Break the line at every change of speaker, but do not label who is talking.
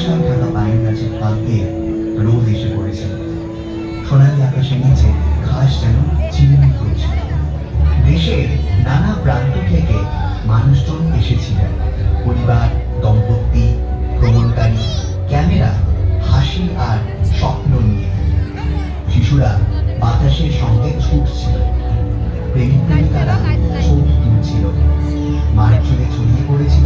কুয়াশায় ঢাকা পাইন গাছের ফাঁক দিয়ে রোদ এসে পড়েছে। সোনালি আকাশের নিচে ঘাস যেন চিরুনি করছিল। দেশের নানা প্রান্ত থেকে মানুষজন এসেছিলেন, পরিবার, দম্পতি, ভ্রমণকারী, ক্যামেরা, হাসি আর স্বপ্ন নিয়ে। শিশুরা বাতাসের সঙ্গে ছুটছিল, প্রেমিক প্রেমিকারা ছবি তুলছিল, মাঠ জুড়ে ছড়িয়ে পড়েছিল